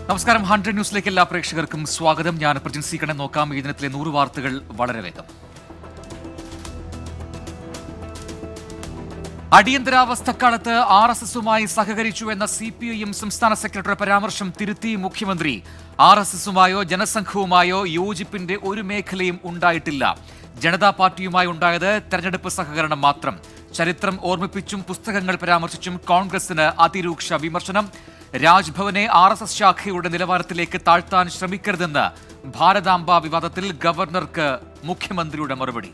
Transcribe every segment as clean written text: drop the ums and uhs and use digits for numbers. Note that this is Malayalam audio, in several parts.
നമസ്കാരം. 100 ന്യൂസിലേക്ക് എല്ലാ പ്രേക്ഷകർക്കും സ്വാഗതം. ഞാൻ പ്രജിൻസി കണ്ണൻ. നോക്കാം ഈ ദിനത്തിലെ 100 വാർത്തകൾ വളരെ വേഗം. അടിയന്തരാവസ്ഥക്കാലത്ത് RSSുമായി സഹകരിച്ചു എന്ന CPIM സംസ്ഥാന സെക്രട്ടറി പരാമർശം തിരുത്തി മുഖ്യമന്ത്രി. RSSുമായോ ജനസംഘവുമായോ യോജിപ്പിന്റെ ഒരു മേഖലയും ഉണ്ടായിട്ടില്ല. ജനതാ പാർട്ടിയുമായി ഉണ്ടായത് തെരഞ്ഞെടുപ്പ് സഹകരണം മാത്രം. ചരിത്രം ഓർമ്മിപ്പിച്ചും പുസ്തകങ്ങൾ പരാമർശിച്ചും കോൺഗ്രസിന് അതിരൂക്ഷ വിമർശനം. രാജ്ഭവനെ RSS ശാഖയുടെ നിലവാരത്തിലേക്ക് താഴ്ത്താൻ ശ്രമിക്കരുതെന്ന് ഭാരതാംബ വിവാദത്തിൽ ഗവർണർക്ക് മുഖ്യമന്ത്രിയുടെ മറുപടി.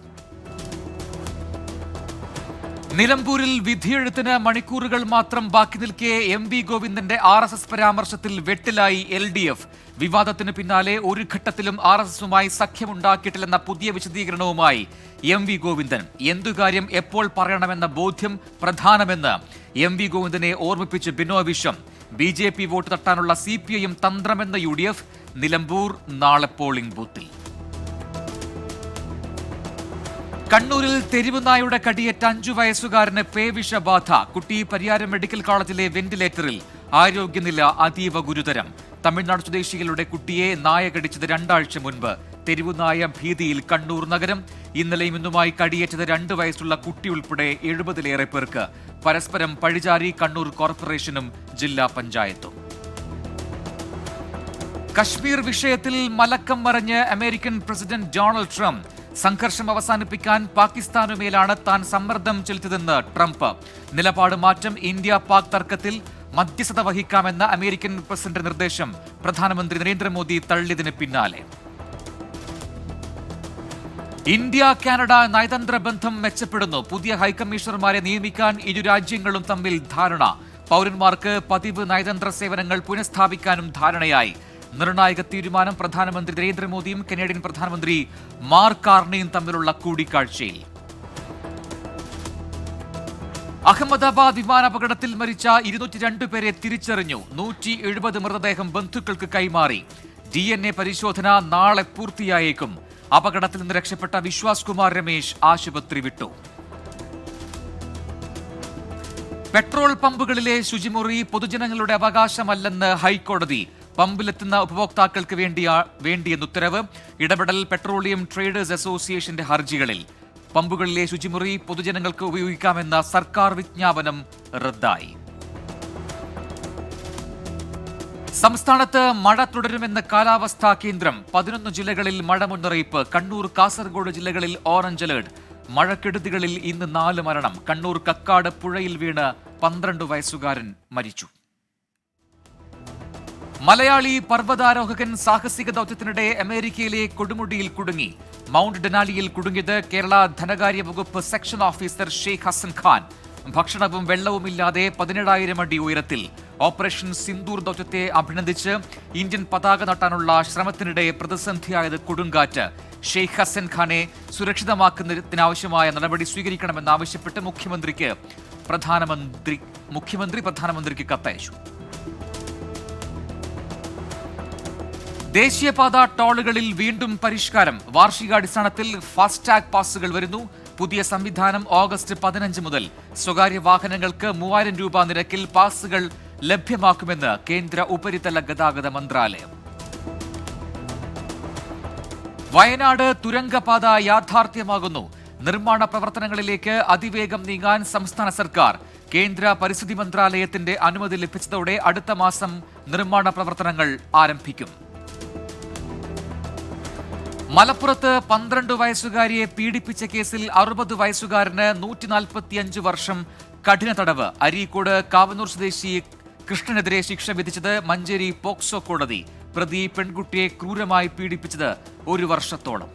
നിലമ്പൂരിൽ വിധിയെഴുത്തിന് മണിക്കൂറുകൾ മാത്രം ബാക്കി നിൽക്കെ MV ഗോവിന്ദന്റെ RSS പരാമർശത്തിൽ വെട്ടിലായി LDF. വിവാദത്തിന് പിന്നാലെ ഒരു ഘട്ടത്തിലും RSSുമായി സഖ്യമുണ്ടാക്കിയിട്ടില്ലെന്ന പുതിയ വിശദീകരണവുമായി MV ഗോവിന്ദൻ. എന്തു കാര്യം എപ്പോൾ പറയണമെന്ന ബോധ്യം പ്രധാനമെന്ന് MV ഗോവിന്ദനെ ഓർമ്മിപ്പിച്ച് ബിനോയ് വിശ്വം. BJP വോട്ട് തട്ടാനുള്ള CPIM തന്ത്രമെന്ന UDF. നിലമ്പൂർ നാളെ പോളിംഗ് ബൂത്തിൽ. കണ്ണൂരിൽ തെരുവുനായുടെ കടിയേറ്റ 5 വയസ്സുകാരന് പേവിഷബാധ. കുട്ടി പരിയാരം മെഡിക്കൽ കോളേജിലെ വെന്റിലേറ്ററിൽ. ആരോഗ്യനില അതീവ ഗുരുതരം. തമിഴ്നാട് സ്വദേശികളുടെ കുട്ടിയെ നായ കടിച്ചത് 2 ആഴ്ച മുൻപ്. തെരുവുനായ ഭീതിയിൽ കണ്ണൂർ നഗരം. ഇന്നലെയും ഇന്നുമായി കടിയേറ്റത് 2 വയസ്സുള്ള കുട്ടിയുൾപ്പെടെ 70-ലേറെ പേർക്ക്. പരസ്പരം പഴിചാരി കണ്ണൂർ കോർപ്പറേഷനും ജില്ലാ പഞ്ചായത്തും. കശ്മീർ വിഷയത്തിൽ മലക്കം മറിഞ്ഞ് അമേരിക്കൻ പ്രസിഡന്റ് ഡൊണാൾഡ് ട്രംപ്. സംഘർഷം അവസാനിപ്പിക്കാൻ പാകിസ്ഥാനുമേലാണ് താൻ സമ്മർദ്ദം ചെലുത്തിയതെന്ന് ട്രംപ്. നിലപാട് മാറ്റം. ഇന്ത്യ പാക് തർക്കത്തിൽ മധ്യസ്ഥത വഹിക്കാമെന്ന അമേരിക്കൻ പ്രസിഡന്റ് നിർദ്ദേശം പ്രധാനമന്ത്രി നരേന്ദ്രമോദി തള്ളിയതിന് പിന്നാലെ ഇന്ത്യ കാനഡ നയതന്ത്ര ബന്ധം മെച്ചപ്പെടുന്നു. പുതിയ ഹൈക്കമ്മീഷണർമാരെ നിയമിക്കാൻ ഇരു രാജ്യങ്ങളും തമ്മിൽ ധാരണ. പൗരന്മാർക്ക് പതിവ് നയതന്ത്ര സേവനങ്ങൾ പുനഃസ്ഥാപിക്കാനും ധാരണയായി. നിർണായക തീരുമാനം പ്രധാനമന്ത്രി നരേന്ദ്രമോദിയും കനേഡിയൻ പ്രധാനമന്ത്രി മാർക്ക് കാർണിയും തമ്മിലുള്ള കൂടിക്കാഴ്ചയിൽ. അഹമ്മദാബാദ് വിമാനാപകടത്തിൽ മരിച്ച 202 പേരെ തിരിച്ചറിഞ്ഞു. 170 മൃതദേഹം ബന്ധുക്കൾക്ക് കൈമാറി. DNA പരിശോധന നാളെ പൂർത്തിയായേക്കും. അപകടത്തിൽ നിന്ന് രക്ഷപ്പെട്ട വിശ്വാസ് കുമാർ രമേശ് ആശുപത്രി വിട്ടു. പെട്രോൾ പമ്പുകളിലെ ശുചിമുറി പൊതുജനങ്ങളുടെ അവകാശമല്ലെന്ന് ഹൈക്കോടതി. പമ്പിലെത്തുന്ന ഉപഭോക്താക്കൾക്ക് വേണ്ടിയെന്ന് ഉത്തരവ്. ഇടപെടൽ പെട്രോളിയം ട്രേഡേഴ്സ് അസോസിയേഷന്റെ ഹർജികളിൽ. പമ്പുകളിലെ ശുചിമുറി പൊതുജനങ്ങൾക്ക് ഉപയോഗിക്കാമെന്ന സർക്കാർ വിജ്ഞാപനം റദ്ദായി. സംസ്ഥാനത്ത് മഴ തുടരുമെന്ന് കാലാവസ്ഥാ കേന്ദ്രം. 11 ജില്ലകളിൽ മഴ മുന്നറിയിപ്പ്. കണ്ണൂർ, കാസർഗോഡ് ജില്ലകളിൽ ഓറഞ്ച് അലേർട്ട്. മഴക്കെടുതികളിൽ ഇന്ന് 4 മരണം. കണ്ണൂർ കക്കാട് പുഴയിൽ വീണ് 12 വയസ്സുകാരൻ മരിച്ചു. മലയാളി പർവ്വതാരോഹകൻ സാഹസിക ദൗത്യത്തിനിടെ അമേരിക്കയിലെ കൊടുമുടിയിൽ കുടുങ്ങി. മൗണ്ട് ഡെനാലിയിൽ കുടുങ്ങിയത് കേരള ധനകാര്യ വകുപ്പ് സെക്ഷൻ ഓഫീസർ ഷെയ്ഖ് ഹസൻ ഖാൻ. ഭക്ഷണവും വെള്ളവുമില്ലാതെ 17,000 അടി ഉയരത്തിൽ. ഓപ്പറേഷൻ സിന്ദൂർ ദൗത്യത്തെ അഭിനന്ദിച്ച് ഇന്ത്യൻ പതാക നട്ടാനുള്ള ശ്രമത്തിനിടെ പ്രതിസന്ധിയായത് കൊടുങ്കാറ്റ്. ഷെയ്ഖ് ഹസൻ ഖാനെ സുരക്ഷിതമാക്കുന്നതിനാവശ്യമായ നടപടി സ്വീകരിക്കണമെന്നാവശ്യപ്പെട്ട് മുഖ്യമന്ത്രി പ്രധാനമന്ത്രിക്ക് കത്തയച്ചു. ദേശീയപാത ടോളുകളിൽ വീണ്ടും പരിഷ്കാരം. വാർഷികാടിസ്ഥാനത്തിൽ ഫാസ്ടാഗ് പാസുകൾ വരുന്നു. പുതിയ സംവിധാനം ഓഗസ്റ്റ് 15 മുതൽ. സ്വകാര്യ വാഹനങ്ങൾക്ക് 3,000 രൂപ നിരക്കിൽ പാസുകൾ ലഭ്യമാക്കുമെന്ന് കേന്ദ്ര ഉപരിതല ഗതാഗത മന്ത്രാലയം. വയനാട് തുരങ്കപാത യാഥാർത്ഥ്യമാകുന്നു. നിർമ്മാണ പ്രവർത്തനങ്ങളിലേക്ക് അതിവേഗം നീങ്ങാൻ സംസ്ഥാന സർക്കാർ. കേന്ദ്ര പരിസ്ഥിതി മന്ത്രാലയത്തിന്റെ അനുമതി ലഭിച്ചതോടെ അടുത്ത മാസം നിർമ്മാണ പ്രവർത്തനങ്ങൾ ആരംഭിക്കും. മലപ്പുറത്ത് 12 വയസ്സുകാരിയെ പീഡിപ്പിച്ച കേസിൽ 60 വയസ്സുകാരന് 145 വർഷം കഠിന തടവ്. അരീക്കോട് കാവന്നൂർ സ്വദേശി കൃഷ്ണനെതിരെ ശിക്ഷ വിധിച്ചത് മഞ്ചേരി പോക്സോ കോടതി. പ്രതി പെൺകുട്ടിയെ ക്രൂരമായി പീഡിപ്പിച്ചത് 1 വർഷത്തോളം.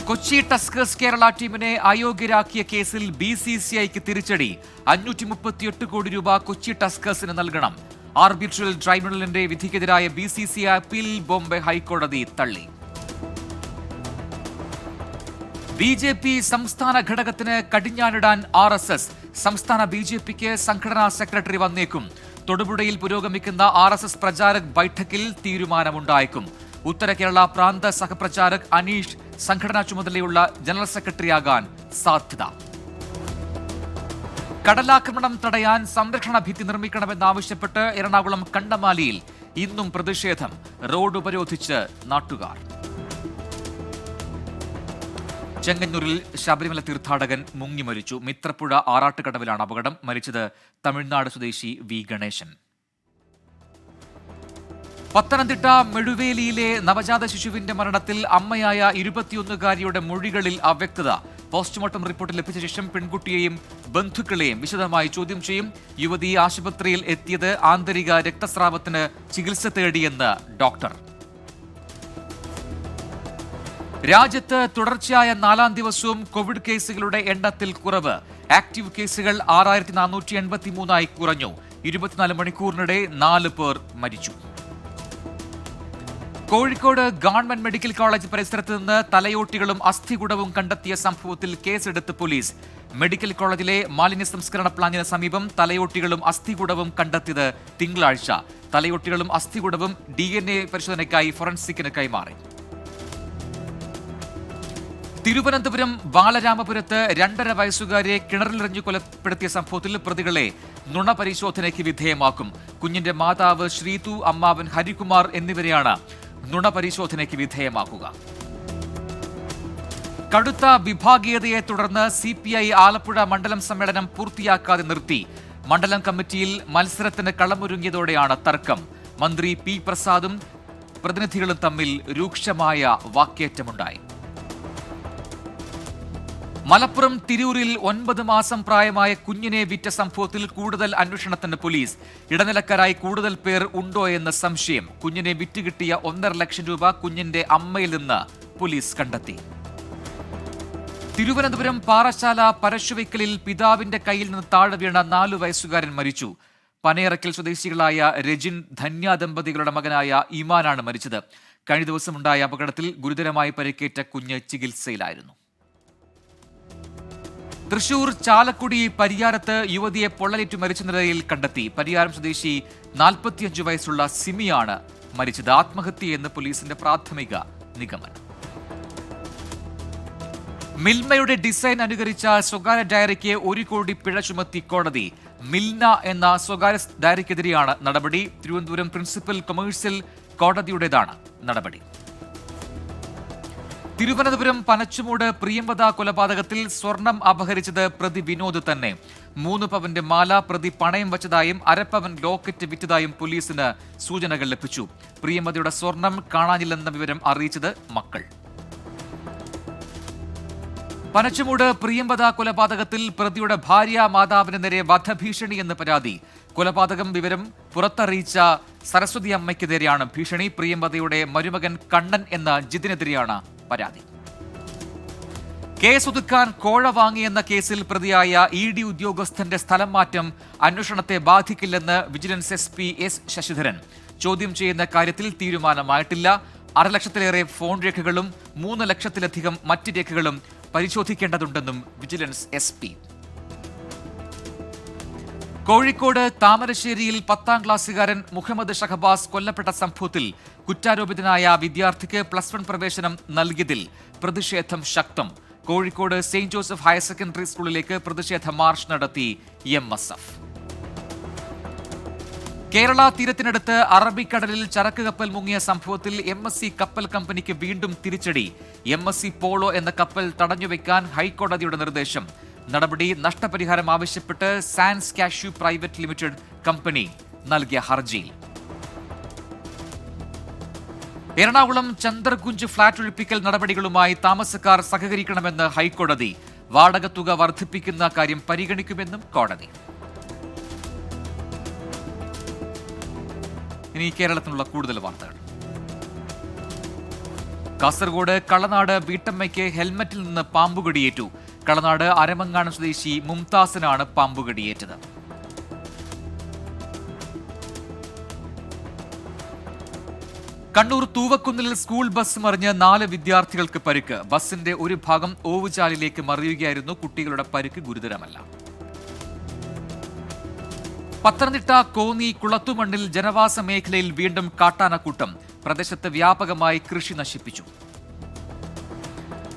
കൊച്ചി ടസ്കേഴ്സ് കേരള ടീമിനെ അയോഗ്യരാക്കിയ കേസിൽ BCCIക്ക് തിരിച്ചടി. 538 കോടി രൂപ കൊച്ചി ടസ്കേഴ്സിന് നൽകണം. ആർബിട്രൽ ട്രൈബ്യൂണലിന്റെ വിധിക്കെതിരായ BCCI അപ്പീൽ ബോംബെ ഹൈക്കോടതി തള്ളി. BJP സംസ്ഥാന ഘടകത്തിന് കടിഞ്ഞാണിടാൻ RSS. സംസ്ഥാന BJPക്ക് സംഘടനാ സെക്രട്ടറി വന്നേക്കും. തൊടുപുഴയിൽ പുരോഗമിക്കുന്ന RSS പ്രചാരക് ബൈഠക്കിൽ തീരുമാനമുണ്ടായേക്കും. ഉത്തര കേരള പ്രാന്ത സഹപ്രചാരക് അനീഷ് സംഘടനാ ചുമതലയുള്ള ജനറൽ സെക്രട്ടറിയാകാൻ സാധ്യത. കടലാക്രമണം തടയാൻ സംരക്ഷണ ഭിത്തി നിർമ്മിക്കണമെന്നാവശ്യപ്പെട്ട് എറണാകുളം കണ്ടമാലിയിൽ ഇന്നും പ്രതിഷേധം. റോഡ് ഉപരോധിച്ച് നാട്ടുകാർ. ചെങ്ങന്നൂരിൽ ശബരിമല തീർത്ഥാടകൻ മുങ്ങി മരിച്ചു. മിത്രപ്പുഴ ആറാട്ടുകടവിലാണ് അപകടം. മരിച്ചത് തമിഴ്നാട് സ്വദേശി വി ഗണേശൻ. പത്തനംതിട്ട മെഴുവേലിയിലെ നവജാത ശിശുവിന്റെ മരണത്തിൽ അമ്മയായ 21-കാരിയുടെ മൊഴികളിൽ അവ്യക്തത. പോസ്റ്റ്മോർട്ടം റിപ്പോർട്ട് ലഭിച്ച ശേഷം പെൺകുട്ടിയെയും ബന്ധുക്കളെയും വിശദമായി ചോദ്യം ചെയ്യും. യുവതി ആശുപത്രിയിൽ എത്തിയത് ആന്തരിക രക്തസ്രാവത്തിന് ചികിത്സ തേടിയെന്ന് ഡോക്ടർ. രാജ്യത്ത് തുടർച്ചയായ 4-ാം ദിവസവും കോവിഡ് കേസുകളുടെ എണ്ണത്തിൽ കുറവ്. ആക്റ്റീവ് കേസുകൾ 6483 കുറഞ്ഞു. 24 മണിക്കൂറിനിടെ 4 പേർ മരിച്ചു. കോഴിക്കോട് ഗവൺമെന്റ് മെഡിക്കൽ കോളേജ് പരിസരത്ത് നിന്ന് തലയോട്ടികളും അസ്ഥികുടവും കണ്ടെത്തിയ സംഭവത്തിൽ കേസെടുത്ത് പോലീസ്. മെഡിക്കൽ കോളേജിലെ മാലിന്യ സംസ്കരണ പ്ലാന്റിന് സമീപം തലയോട്ടികളും അസ്ഥികുടവും കണ്ടെത്തിയത് തിങ്കളാഴ്ച. തലയോട്ടികളും അസ്ഥികുടവും DNA പരിശോധനയ്ക്കായി ഫോറൻസിക്കിന് കൈമാറി. തിരുവനന്തപുരം ബാലരാമപുരത്ത് 2.5 വയസ്സുകാരെ കിണറിലെറിഞ്ഞു കൊലപ്പെടുത്തിയ സംഭവത്തിൽ പ്രതികളെ നുണ പരിശോധനയ്ക്ക് വിധേയമാക്കും. കുഞ്ഞിന്റെ മാതാവ് ശ്രീതു, അമ്മാവൻ ഹരികുമാർ എന്നിവരെയാണ് നുണ പരിശോധനയ്ക്ക് വിധേയമാക്കുക. കടുത്ത വിഭാഗീയതയെ തുടർന്ന് CPI ആലപ്പുഴ മണ്ഡലം സമ്മേളനം പൂർത്തിയാക്കാതെ നിർത്തി. മണ്ഡലം കമ്മിറ്റിയിൽ മത്സരത്തിന് കളമൊരുങ്ങിയതോടെയാണ് തർക്കം. മന്ത്രി P പ്രസാദും പ്രതിനിധികളും തമ്മിൽ രൂക്ഷമായ വാക്കേറ്റമുണ്ടായി. മലപ്പുറം തിരൂരിൽ 9 മാസം പ്രായമായ കുഞ്ഞിനെ വിറ്റ സംഭവത്തിൽ കൂടുതൽ അന്വേഷണത്തിന് പോലീസ്. ഇടനിലക്കാരായി കൂടുതൽ പേർ ഉണ്ടോ എന്ന് സംശയം. കുഞ്ഞിനെ വിറ്റുകിട്ടിയ 1.5 ലക്ഷം രൂപ കുഞ്ഞിന്റെ അമ്മയിൽ നിന്ന് പോലീസ് കണ്ടെത്തി. തിരുവനന്തപുരം പാറശാല പരശുവയ്ക്കലിൽ പിതാവിന്റെ കയ്യിൽ നിന്ന് താഴെ വീണ 4 വയസ്സുകാരൻ മരിച്ചു. പനയറക്കൽ സ്വദേശികളായ രജിൻ, ധന്യ ദമ്പതികളുടെ മകനായ ഇമാനാണ് മരിച്ചത്. കഴിഞ്ഞ ദിവസമുണ്ടായ അപകടത്തിൽ ഗുരുതരമായി പരിക്കേറ്റ കുഞ്ഞ് ചികിത്സയിലായിരുന്നു. തൃശൂർ ചാലക്കുടി പരിയാരത്ത് യുവതിയെ പൊള്ളലേറ്റു മരിച്ച നിലയിൽ കണ്ടെത്തി. പരിയാരം സ്വദേശി 45 വയസ്സുള്ള സിമിയാണ് മരിച്ചത്. ആത്മഹത്യയെന്ന് പോലീസിന്റെ പ്രാഥമിക നിഗമനം. മിൽമയുടെ ഡിസൈൻ അനുകരിച്ച സ്വകാര്യ ഡയറിക്ക് 1 കോടി പിഴ ചുമത്തി കോടതി. മിൽന എന്ന സ്വകാര്യ ഡയറിക്കെതിരെയാണ് നടപടി. തിരുവനന്തപുരം പ്രിൻസിപ്പൽ കൊമേഴ്സ്യൽ കോടതിയുടേതാണ് നടപടി. തിരുവനന്തപുരം പനച്ചുമൂട് പ്രിയംവദ കൊലപാതകത്തിൽ സ്വർണം അപഹരിച്ചത് പ്രതി വിനോദ് തന്നെ. 3 പവന്റെ മാല പ്രതി പണയം വച്ചതായും 1/2 പവൻ ലോക്കറ്റ് വിറ്റതായും പോലീസിന് സൂചനകൾ ലഭിച്ചു. പ്രിയംവദയുടെ സ്വർണം കാണാനില്ലെന്ന വിവരം അറിയിച്ചത് മക്കൾ. പനച്ചുമൂട് പ്രിയംവദ കൊലപാതകത്തിൽ പ്രതിയുടെ ഭാര്യ മാതാവിന് നേരെ വധഭീഷണി എന്ന് പരാതി. കൊലപാതകം വിവരം പുറത്തറിയിച്ച സരസ്വതി അമ്മയ്ക്കെതിരെയാണ് ഭീഷണി. പ്രിയംവദയുടെ മരുമകൻ കണ്ണൻ എന്ന ജിതിനെതിരെയാണ് പരാതി. കേസൊതുക്കാൻ കോഴ വാങ്ങിയെന്ന കേസിൽ പ്രതിയായ ED ഉദ്യോഗസ്ഥന്റെ സ്ഥലം മാറ്റം അന്വേഷണത്തെ ബാധിക്കില്ലെന്ന് വിജിലൻസ് SP S ശശിധരൻ. ചോദ്യം ചെയ്യുന്ന കാര്യത്തിൽ തീരുമാനമായിട്ടില്ല. 6 ലക്ഷത്തിലേറെ ഫോൺ രേഖകളും 3 ലക്ഷത്തിലധികം മറ്റ് രേഖകളും പരിശോധിക്കേണ്ടതുണ്ടെന്നും വിജിലൻസ് SP. കോഴിക്കോട് താമരശ്ശേരിയിൽ 10ാം ക്ലാസ്സുകാരൻ മുഹമ്മദ് ഷഹബാസ് കൊല്ലപ്പെട്ട സംഭവത്തിൽ കുറ്റാരോപിതനായ വിദ്യാർത്ഥിക്ക് +1 പ്രവേശനം നൽകിയതിൽ പ്രതിഷേധം ശക്തം. Kozhikode saint Joseph higher secondary സ്കൂളിലേക്ക് പ്രതിഷേധ മാർച്ച് നടത്തി MSF. കേരള തീരത്തിനടുത്ത് അറബിക്കടലിൽ ചരക്ക് കപ്പൽ മുങ്ങിയ സംഭവത്തിൽ MSC കപ്പൽ കമ്പനിക്ക് വീണ്ടും തിരിച്ചടി. MSC പോളോ എന്ന കപ്പൽ തടഞ്ഞുവെക്കാൻ ഹൈക്കോടതിയുടെ നിർദ്ദേശം. നടപടി നഷ്ടപരിഹാരം ആവശ്യപ്പെട്ട് sans cashew private limited company നൽകിയ ഹർജിയിൽ. എറണാകുളം ചന്ദർകുഞ്ച് ഫ്ളാറ്റ് ഒഴിപ്പിക്കൽ നടപടികളുമായി താമസക്കാർ സഹകരിക്കണമെന്ന് ഹൈക്കോടതി. വാടക തുക വർദ്ധിപ്പിക്കുന്ന കാര്യം പരിഗണിക്കുമെന്നും കോടതി. ഇനി കേരളത്തിനുള്ള കൂടുതൽ വാർത്തകൾ. കാസർഗോഡ് കളനാട് വീട്ടമ്മയ്ക്ക് ഹെൽമറ്റിൽ നിന്ന് പാമ്പുകടിയേറ്റു. കളനാട് അരമങ്ങാനം സ്വദേശി മുംതാസിനാണ് പാമ്പുകടിയേറ്റത്. കണ്ണൂർ തൂവക്കുന്നിൽ സ്കൂൾ ബസ് മറിഞ്ഞ് 4 വിദ്യാർത്ഥികൾക്ക് പരിക്ക്. ബസിന്റെ ഒരു ഭാഗം ഓവുചാലിലേക്ക് മറിയുകയായിരുന്നു. കുട്ടികളുടെ പരിക്ക് ഗുരുതരമല്ല. പത്തനംതിട്ട കോന്നി കുളത്തുമണ്ണിൽ ജനവാസ മേഖലയിൽ വീണ്ടും കാട്ടാനക്കൂട്ടം. പ്രദേശത്ത് വ്യാപകമായി കൃഷി നശിപ്പിച്ചു.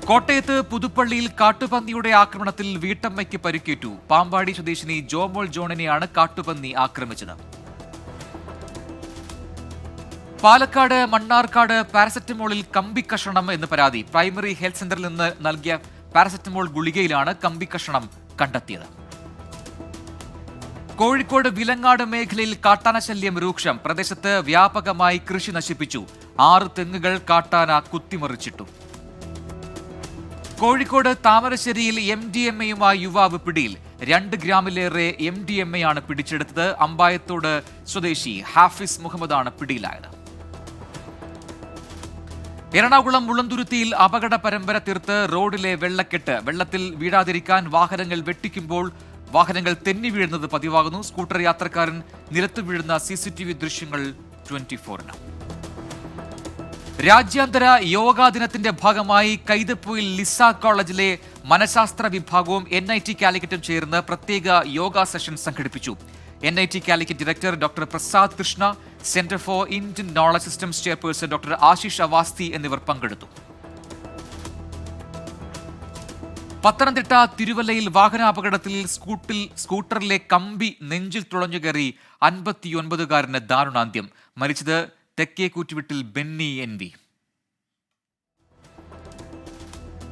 കോട്ടയത്ത് പുതുപ്പള്ളിയിൽ കാട്ടുപന്നിയുടെ ആക്രമണത്തിൽ വീട്ടമ്മയ്ക്ക് പരിക്കേറ്റു. പാമ്പാടി സ്വദേശിനി ജോമോൾ ജോണിനെയാണ് കാട്ടുപന്നി ആക്രമിച്ചത്. പാലക്കാട് മണ്ണാർക്കാട് പാരസെറ്റമോളിൽ കമ്പിക്കഷണം എന്ന് പരാതി. പ്രൈമറി ഹെൽത്ത് സെന്ററിൽ നിന്ന് നൽകിയ പാരസെറ്റമോൾ ഗുളികയിലാണ് കമ്പിക്കഷണം കണ്ടെത്തിയത്. കോഴിക്കോട് വിലങ്ങാട് മേഖലയിൽ കാട്ടാന ശല്യം രൂക്ഷം. പ്രദേശത്ത് വ്യാപകമായി കൃഷി നശിപ്പിച്ചു. 6 തെങ്ങുകൾ കാട്ടാന കുത്തിമറിച്ചിട്ടു. കോഴിക്കോട് താമരശ്ശേരിയിൽ MDMAയുമായി യുവാവ് പിടിയിൽ. 2 ഗ്രാമിലേറെ MDMAയാണ് പിടിച്ചെടുത്തത്. അമ്പായത്തോട് സ്വദേശി ഹാഫിസ് മുഹമ്മദാണ് പിടിയിലായത്. എറണാകുളം മുളന്തുരുത്തിയിൽ അപകട പരമ്പര തീർത്ത് റോഡിലെ വെള്ളക്കെട്ട്. വെള്ളത്തിൽ വീഴാതിരിക്കാൻ വാഹനങ്ങൾ വെട്ടിക്കുമ്പോൾ വാഹനങ്ങൾ തെന്നി വീഴുന്നത് പതിവാകുന്നു. സ്കൂട്ടർ യാത്രക്കാരൻ നിലത്തു വീഴുന്ന CCTV ദൃശ്യങ്ങൾ 24-ന്. രാജ്യാന്തര യോഗാ ദിനത്തിന്റെ ഭാഗമായി കൈതപ്പൊയിൽ ലിസ കോളേജിലെ മനഃശാസ്ത്ര വിഭാഗവും NIT കാലിക്കറ്റും ചേർന്ന് പ്രത്യേക യോഗ സെഷൻ സംഘടിപ്പിച്ചു. NIT Calicut director doctor Prasad Krishna, centre for Indian knowledge systems chairperson doctor Ashish Awasthi എന്നിവർ പങ്കെടുത്തു. പത്തനംതിട്ട തിരുവല്ലയിൽ വാഹനാപകടത്തിൽ സ്കൂട്ടറിലെ കമ്പി നെഞ്ചിൽ തുളഞ്ഞു കയറി 59-കാരന് ദാരുണാന്ത്യം. മരിച്ചത് തെക്കേക്കൂറ്റുവിട്ടിൽ ബെന്നി NV.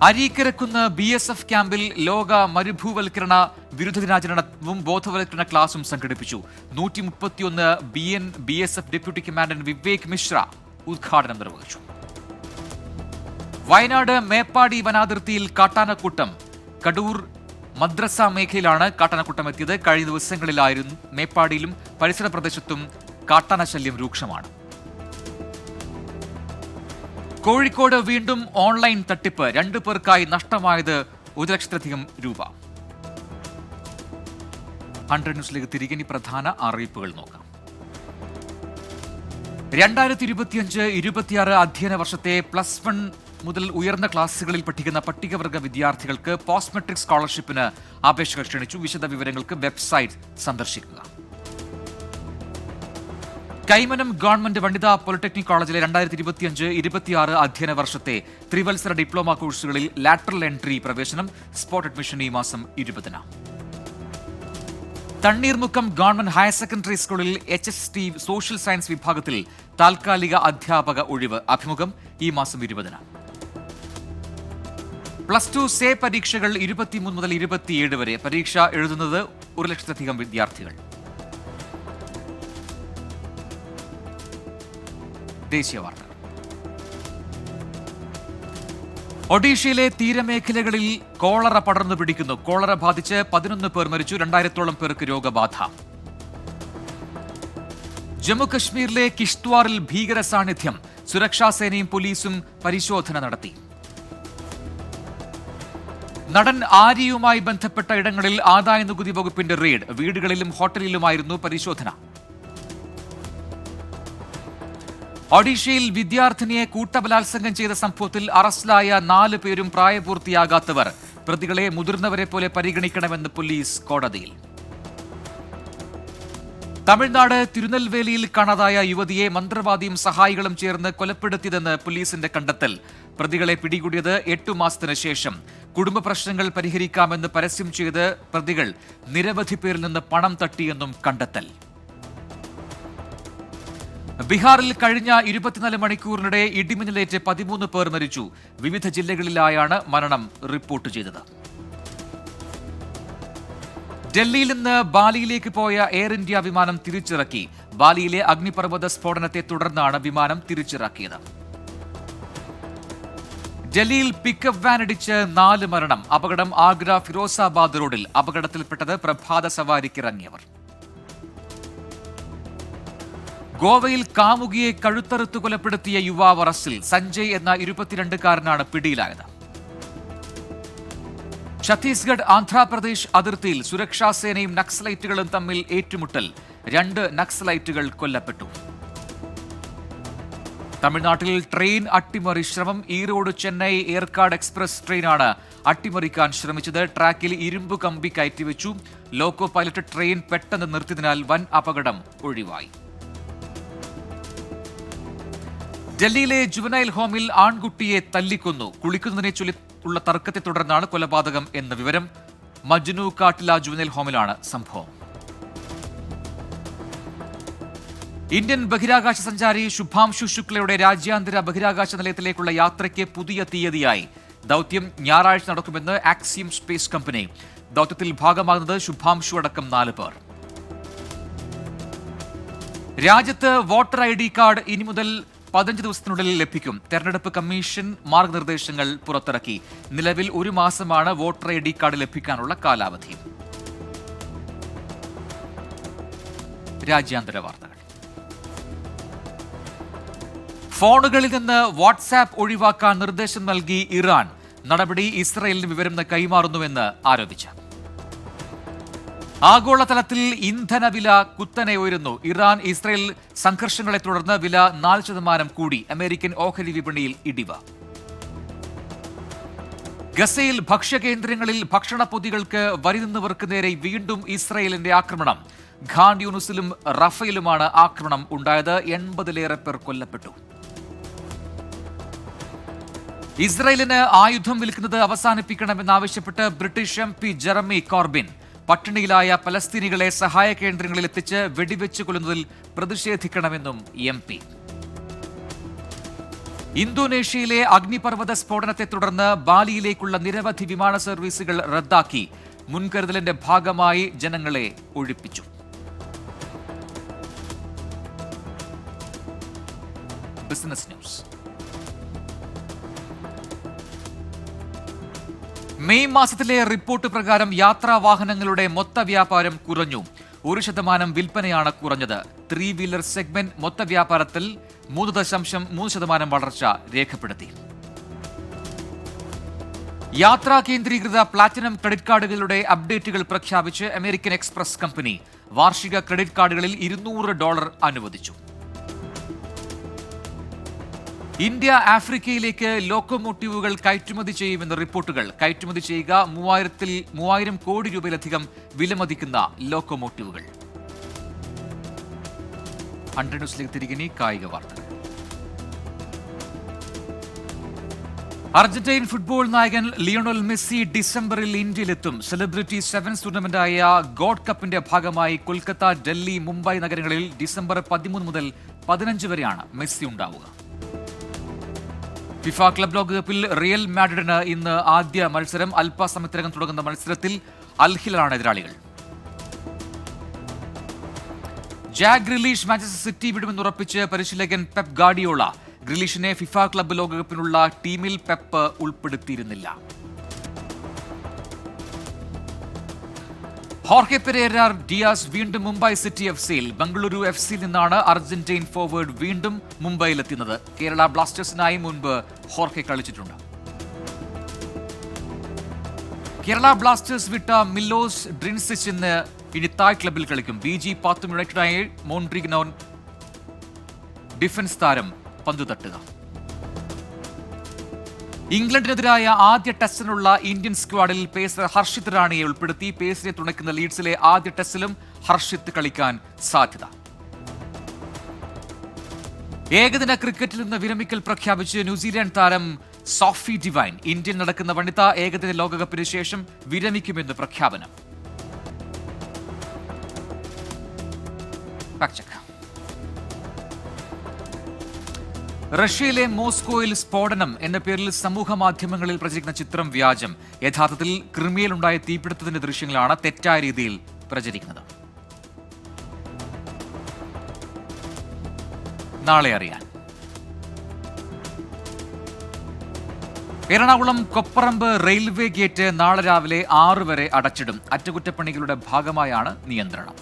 അരീക്കരക്കുന്ന് BSF ക്യാമ്പിൽ ലോക മരുഭൂവൽക്കരണ വിരുദ്ധ ദിനാചരണവും ബോധവൽക്കരണ ക്ലാസും സംഘടിപ്പിച്ചു. 131 BSF deputy commandant Vivek Mishra ഉദ്ഘാടനം നിർവഹിച്ചു. വയനാട് മേപ്പാടി വനാതിർത്തിയിൽ കാട്ടാനക്കൂട്ടം. കടൂർ മദ്രസ മേഖലയിലാണ് കാട്ടാനക്കൂട്ടം എത്തിയത്. കഴിഞ്ഞ ദിവസങ്ങളിലായിരുന്നു മേപ്പാടിയിലും പരിസര പ്രദേശത്തും കാട്ടാന ശല്യം രൂക്ഷമാണ്. കോഴിക്കോട് വീണ്ടും ഓൺലൈൻ തട്ടിപ്പ്. 2 പേർക്കായി നഷ്ടമായത് 1 ലക്ഷത്തിലധികം രൂപ. 100 ന്യൂസിലേക്ക് തിരികെ പ്രധാന അറിയിപ്പുകൾ നോക്കാം. 2025-26 അധ്യയന വർഷത്തെ +1 മുതൽ ഉയർന്ന ക്ലാസുകളിൽ പഠിക്കുന്ന പട്ടികവർഗ വിദ്യാർത്ഥികൾക്ക് പോസ്റ്റ് മെട്രിക് സ്കോളർഷിപ്പിന് അപേക്ഷകൾ ക്ഷണിച്ചു. വിശദ വിവരങ്ങൾക്ക് വെബ്സൈറ്റ് സന്ദർശിക്കുക. കൈമനം ഗവൺമെന്റ് വനിതാ പോളിടെക്നിക് കോളേജിലെ 2025-26 അധ്യയന വർഷത്തെ ത്രിവത്സര ഡിപ്ലോമ കോഴ്സുകളിൽ ലാറ്ററൽ എൻട്രി പ്രവേശനം. സ്പോട്ട് അഡ്മിഷൻ ഈ മാസം 20-ന്. തണ്ണീർമുക്കം ഗവൺമെന്റ് ഹയർ സെക്കൻഡറി സ്കൂളിൽ HST സോഷ്യൽ സയൻസ് വിഭാഗത്തിൽ താൽക്കാലിക അധ്യാപക ഒഴിവ്. അഭിമുഖം ഈ മാസം 20-ന്. +2 സേ പരീക്ഷകൾ 23 മുതൽ 27 വരെ. പരീക്ഷ എഴുതുന്നത് 1 ലക്ഷത്തിലധികം വിദ്യാർത്ഥികൾ. ദേശീയ വാർത്തകൾ. ഒഡീഷയിലെ തീരമേഖലകളിൽ കോളറ പടർന്നു പിടിക്കുന്നു. കോളറ ബാധിച്ച് 11 പേർ മരിച്ചു. 2000-ഓളം പേർക്ക് രോഗബാധ. ജമ്മുകശ്മീരിലെ കിഷ്ത്വാറിൽ ഭീകര സാന്നിധ്യം. സുരക്ഷാസേനയും പോലീസും പരിശോധന നടത്തി. നടൻ ആര്യയുമായി ബന്ധപ്പെട്ട ഇടങ്ങളിൽ ആദായനികുതി വകുപ്പിന്റെ റെയ്ഡ്. വീടുകളിലും ഹോട്ടലിലുമായിരുന്നു പരിശോധന. ഒഡീഷയിൽ വിദ്യാർത്ഥിനിയെ കൂട്ടബലാത്സംഗം ചെയ്ത സംഭവത്തിൽ അറസ്റ്റിലായ 4 പേരും പ്രായപൂർത്തിയാകാത്തവർ. പ്രതികളെ മുതിർന്നവരെ പോലെ പരിഗണിക്കണമെന്ന് പോലീസ് കോടതിയിൽ. തമിഴ്നാട് തിരുനെൽവേലിയിൽ കാണാതായ യുവതിയെ മന്ത്രവാദിയും സഹായികളും ചേർന്ന് കൊലപ്പെടുത്തിയതെന്ന് പോലീസിന്റെ കണ്ടെത്തൽ. പ്രതികളെ പിടികൂടിയത് 8 മാസത്തിന് ശേഷം. കുടുംബ പ്രശ്നങ്ങൾ പരിഹരിക്കാമെന്ന് പരസ്യം ചെയ്ത് പ്രതികൾ നിരവധി പേരിൽ നിന്ന് പണം തട്ടിയെന്നും കണ്ടെത്തൽ. ബീഹാറിൽ കഴിഞ്ഞ 24 മണിക്കൂറിനിടെ ഇടിമിന്നലേറ്റ് 13 പേർ മരിച്ചു. വിവിധ ജില്ലകളിലായാണ് മരണം റിപ്പോർട്ട് ചെയ്തത്. ഡൽഹിയിൽ നിന്ന് ബാലിയിലേക്ക് പോയ എയർ ഇന്ത്യ വിമാനം തിരിച്ചിറക്കി. ബാലിയിലെ അഗ്നിപർവ്വത സ്ഫോടനത്തെ തുടർന്നാണ് വിമാനം തിരിച്ചിറക്കിയത്. ഡൽഹിയിൽ പിക്കപ്പ് വാൻ ഇടിച്ച് 4 മരണം. അപകടം ആഗ്ര ഫിറോസാബാദ് റോഡിൽ. അപകടത്തിൽപ്പെട്ടത് പ്രഭാത സവാരിക്കിറങ്ങിയവർ. ഗോവയിൽ കാമുകിയെ കഴുത്തറുത്തു കൊലപ്പെടുത്തിയ യുവാവ് അറസ്റ്റിൽ. സഞ്ജയ് എന്ന 22-കാരനാണ് പിടിയിലായത്. ഛത്തീസ്ഗഡ് ആന്ധ്രാപ്രദേശ് അതിർത്തിയിൽ സുരക്ഷാ സേനയും നക്സലൈറ്റുകളും തമ്മിൽ ഏറ്റുമുട്ടൽ. 2 നക്സലൈറ്റുകൾ കൊല്ലപ്പെട്ടു. തമിഴ്നാട്ടിൽ ട്രെയിൻ അട്ടിമറി ശ്രമം. ഈറോഡ് ചെന്നൈ ഏർക്കാട് എക്സ്പ്രസ് ട്രെയിനാണ് അട്ടിമറിക്കാൻ ശ്രമിച്ചത്. ട്രാക്കിൽ ഇരുമ്പ് കമ്പി കയറ്റിവെച്ചു. ലോക്കോ പൈലറ്റ് ട്രെയിൻ പെട്ടെന്ന് നിർത്തിയതിനാൽ വൻ അപകടം ഒഴിവായി. ഡൽഹിയിലെ ജുവനൈൽ ഹോമിൽ ആൺകുട്ടിയെ തല്ലിക്കൊന്നു. കുളിക്കുന്നതിനെ ചൊല്ലി ഉള്ള തർക്കത്തെ തുടർന്നാണ് കൊലപാതകം എന്ന വിവരം. മജ്നു കാട്ടില ജുവനൈൽ ഹോമിലാണ് സംഭവം. ഇന്ത്യൻ ബഹിരാകാശ സഞ്ചാരി ശുഭാംശു ശുക്ലയുടെ രാജ്യാന്തര ബഹിരാകാശ നിലയത്തിലേക്കുള്ള യാത്രയ്ക്ക് പുതിയ തീയതിയായി. ദൗത്യം ഞായറാഴ്ച നടക്കുമെന്ന് ആക്സിയം സ്പേസ് കമ്പനി. ദൗത്യത്തിൽ ഭാഗമാകുന്നത് ശുഭാംശു അടക്കം 4 പേർ. രാജ്യത്ത് വോട്ടർ ID കാർഡ് ഇനി മുതൽ 15 ദിവസത്തിനുള്ളിൽ ലഭിക്കും. തെരഞ്ഞെടുപ്പ് കമ്മീഷൻ മാർഗനിർദ്ദേശങ്ങൾ പുറത്തിറക്കി. നിലവിൽ 1 മാസമാണ് വോട്ടർ ID കാർഡ് ലഭിക്കാനുള്ള കാലാവധി. രാജ്യാന്തര വാർത്തകൾ. ഫോണുകളിൽ നിന്ന് വാട്സാപ്പ് ഒഴിവാക്കാൻ നിർദ്ദേശം നൽകി ഇറാൻ. നടപടി ഇസ്രയേലിന് വിവരം കൈമാറുന്നുവെന്ന് ആരോപിച്ചു. ആഗോളതലത്തിൽ ഇന്ധനവില കുത്തനെ ഉയരുന്നു. ഇറാൻ ഇസ്രയേൽ സംഘർഷങ്ങളെ തുടർന്ന് വില 4% കൂടി. അമേരിക്കൻ ഓഹരി വിപണിയിൽ ഇടിവ്. ഗസയിൽ ഭക്ഷ്യകേന്ദ്രങ്ങളിൽ ഭക്ഷണപ്പൊതികൾക്ക് വരി നിന്നവർക്ക് നേരെ വീണ്ടും ഇസ്രയേലിന്റെ ആക്രമണം. ഖാൻ യൂണിസിലും റഫയിലുമാണ് ആക്രമണം ഉണ്ടായത്. 80-ലേറെ പേർ കൊല്ലപ്പെട്ടു. ഇസ്രയേലിന് ആയുധം വിൽക്കുന്നത് അവസാനിപ്പിക്കണമെന്നാവശ്യപ്പെട്ട് ബ്രിട്ടീഷ് MP ജെറമി കോർബിൻ. പട്ടിണിയിലായ പലസ്തീനികളെ സഹായ കേന്ദ്രങ്ങളിൽ എത്തിച്ച് വെടിവെച്ച് കൊല്ലുന്നതിൽ പ്രതിഷേധിക്കണമെന്നും MP. ഇന്തോനേഷ്യയിലെ അഗ്നിപർവ്വത സ്ഫോടനത്തെ തുടർന്ന് ബാലിയിലേക്കുള്ള നിരവധി വിമാന സർവീസുകൾ റദ്ദാക്കി. മുൻകരുതലിന്റെ ഭാഗമായി ജനങ്ങളെ ഒഴിപ്പിച്ചു. Business news. മെയ് മാസത്തിലെ റിപ്പോർട്ട് പ്രകാരം യാത്രാ വാഹനങ്ങളുടെ മൊത്ത വ്യാപാരം കുറഞ്ഞു. 1% വിൽപ്പനയാണ് കുറഞ്ഞത്. 3 വീലർ സെഗ്മെന്റ് മൊത്ത വ്യാപാരത്തിൽ 3.3% വളർച്ച രേഖപ്പെടുത്തി. യാത്രാ കേന്ദ്രീകൃത പ്ലാറ്റിനം ക്രെഡിറ്റ് കാർഡുകളുടെ അപ്ഡേറ്റുകൾ പ്രഖ്യാപിച്ച് അമേരിക്കൻ എക്സ്പ്രസ് കമ്പനി. വാർഷിക ക്രെഡിറ്റ് കാർഡുകളിൽ $200 അനുവദിച്ചു. ഇന്ത്യ ആഫ്രിക്കയിലേക്ക് ലോക്കോമോട്ടീവുകൾ കയറ്റുമതി ചെയ്യുമെന്ന് റിപ്പോർട്ടുകൾ. കയറ്റുമതി ചെയ്യുക 3000 കോടി രൂപയിലധികം വിലമതിക്കുന്ന ലോക്കോമോട്ടീവുകൾ. 100 ന്യൂസിലേക്ക് തിരികെ കായിക വാർത്തകൾ. അർജന്റീൻ ഫുട്ബോൾ നായകൻ ലിയോണൽ മെസ്സി ഡിസംബറിൽ ഇന്ത്യയിലെത്തും. സെലിബ്രിറ്റി സെവൻസ് ടൂർണമെന്റായ ഗോഡ് കപ്പിന്റെ ഭാഗമായി കൊൽക്കത്ത, ഡൽഹി, മുംബൈ നഗരങ്ങളിൽ ഡിസംബർ 13 മുതൽ 15 വരെയാണ് മെസ്സി ഉണ്ടാവുക. ഫിഫ ക്ലബ് ലോകകപ്പിൽ റിയൽ മാഡ്രിഡിന് ഇന്ന് ആദ്യ മത്സരം. അല്പസമയത്തിനകം തുടങ്ങുന്ന മത്സരത്തിൽ അൽ ഹിലാലാണ് എതിരാളികൾ. ജാക്ക് ഗ്രിലീഷ് മാഞ്ചസ്റ്റർ സിറ്റി വിടുമെന്നുറപ്പിച്ച് പരിശീലകൻ പെപ്പ് ഗാർഡിയോള. ഗ്രിലീഷിനെ ഫിഫ ക്ലബ് ലോകകപ്പിനുള്ള ടീമിൽ പെപ്പ് ഉൾപ്പെടുത്തിയിരുന്നില്ല. ഹോർഹെ പെരേര ഡിയാസ് വീണ്ടും മുംബൈ സിറ്റി FCയിൽ. ബംഗളൂരു FCയിൽ നിന്നാണ് അർജന്റീൻ ഫോർവേഡ് വീണ്ടും മുംബൈയിലെത്തുന്നത്. കേരള ബ്ലാസ്റ്റേഴ്സിനായി മുൻപ് ഹോർഹെ കളിച്ചിട്ടുണ്ട്. കേരള ബ്ലാസ്റ്റേഴ്സ് വിട്ട മിലോസ് ഡ്രിൻസിച്ച് ഇനി തായ് ക്ലബിൽ കളിക്കും. BG പാത്തും യുണൈറ്റഡായി മോൺട്രിഗ്നോൺ ഡിഫൻസ് താരം പന്തു തട്ടുക. ഇംഗ്ലണ്ടിനെതിരായ ആദ്യ ടെസ്റ്റിനുള്ള ഇന്ത്യൻ സ്ക്വാഡിൽ പേസർ ഹർഷിത് റാണിയെ ഉൾപ്പെടുത്തി. പേസറെ തുണയ്ക്കുന്ന ലീഡ്സിലെ ആദ്യ ടെസ്റ്റിലും ഹർഷിത് കളിക്കാൻ സാധ്യത. ഏകദിന ക്രിക്കറ്റിൽ നിന്ന് വിരമിക്കൽ പ്രഖ്യാപിച്ച് ന്യൂസിലാൻഡ് താരം സോഫി ഡിവൈൻ. ഇന്ത്യയിൽ നടക്കുന്ന വനിതാ ഏകദിന ലോകകപ്പിന് ശേഷം വിരമിക്കുമെന്ന് പ്രഖ്യാപനം. റഷ്യയിലെ മോസ്കോയിൽ സ്ഫോടനം എന്ന പേരിൽ സമൂഹ മാധ്യമങ്ങളിൽ പ്രചരിക്കുന്ന ചിത്രം വ്യാജം. യഥാർത്ഥത്തിൽ ക്രിമിയയിലുണ്ടായ തീപിടുത്തത്തിന്റെ ദൃശ്യങ്ങളാണ് തെറ്റായ രീതിയിൽ പ്രചരിക്കുന്നത്. നാളെ അറിയാൻ. എറണാകുളം കൊപ്പറമ്പ് റെയിൽവേ ഗേറ്റ് നാളെ രാവിലെ 6 വരെ അടച്ചിടും. അറ്റകുറ്റപ്പണികളുടെ ഭാഗമായാണ് നിയന്ത്രണം.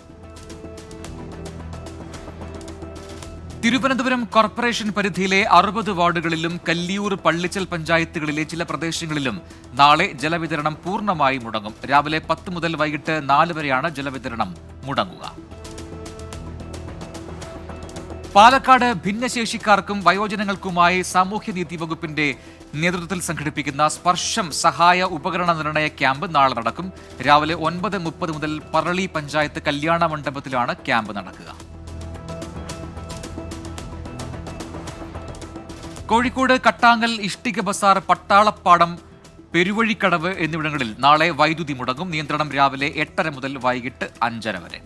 തിരുവനന്തപുരം കോർപ്പറേഷൻ പരിധിയിലെ 60 വാർഡുകളിലും കല്ലിയൂർ, പള്ളിച്ചൽ പഞ്ചായത്തുകളിലെ ചില പ്രദേശങ്ങളിലും നാളെ ജലവിതരണം പൂർണ്ണമായി മുടങ്ങും. രാവിലെ 10 മുതൽ വൈകിട്ട് 4 വരെയാണ് ജലവിതരണം മുടങ്ങുക. പാലക്കാട് ഭിന്നശേഷിക്കാർക്കും വയോജനങ്ങൾക്കുമായി സാമൂഹ്യനീതി വകുപ്പിന്റെ നേതൃത്വത്തിൽ സംഘടിപ്പിക്കുന്ന സ്പർശം സഹായ ഉപകരണ നിർണയ ക്യാമ്പ് നാളെ നടക്കും. രാവിലെ 9:30 മുതൽ പറളി പഞ്ചായത്ത് കല്യാണ മണ്ഡപത്തിലാണ് ക്യാമ്പ് നടക്കുക. കോഴിക്കോട് കട്ടാങ്ങൽ ഇഷ്ടിക ബസാർ, പട്ടാളപ്പാടം, പെരുവഴിക്കടവ് എന്നിവിടങ്ങളിൽ നാളെ വൈദ്യുതി മുടങ്ങും. നിയന്ത്രണം രാവിലെ 8:30 മുതൽ വൈകിട്ട് 5:30 വരെ.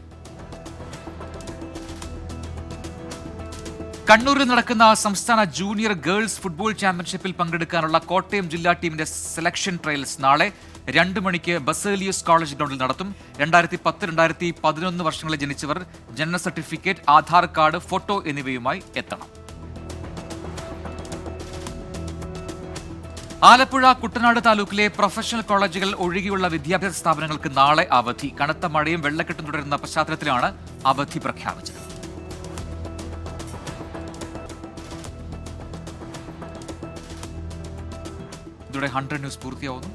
കണ്ണൂരിൽ നടക്കുന്ന സംസ്ഥാന ജൂനിയർ ഗേൾസ് ഫുട്ബോൾ ചാമ്പ്യൻഷിപ്പിൽ പങ്കെടുക്കാനുള്ള കോട്ടയം ജില്ലാ ടീമിന്റെ സെലക്ഷൻ ട്രയൽസ് നാളെ 2 മണിക്ക് ബസേലിയസ് കോളേജ് ഗ്രൗണ്ടിൽ നടത്തും. 2010-2011 വർഷങ്ങളിൽ ജനിച്ചവർ ജനന സർട്ടിഫിക്കറ്റ്, ആധാർ കാർഡ്, ഫോട്ടോ എന്നിവയുമായി എത്തണം. ആലപ്പുഴ കുട്ടനാട് താലൂക്കിലെ പ്രൊഫഷണൽ കോളേജുകൾ ഒഴികെയുള്ള വിദ്യാഭ്യാസ സ്ഥാപനങ്ങൾക്ക് നാളെ അവധി. കനത്ത മഴയും വെള്ളക്കെട്ടും തുടരുന്ന പശ്ചാത്തലത്തിലാണ് അവധി പ്രഖ്യാപിച്ചത്. ഇതോടെ 100 ന്യൂസ് പൂർത്തിയാവുന്നു.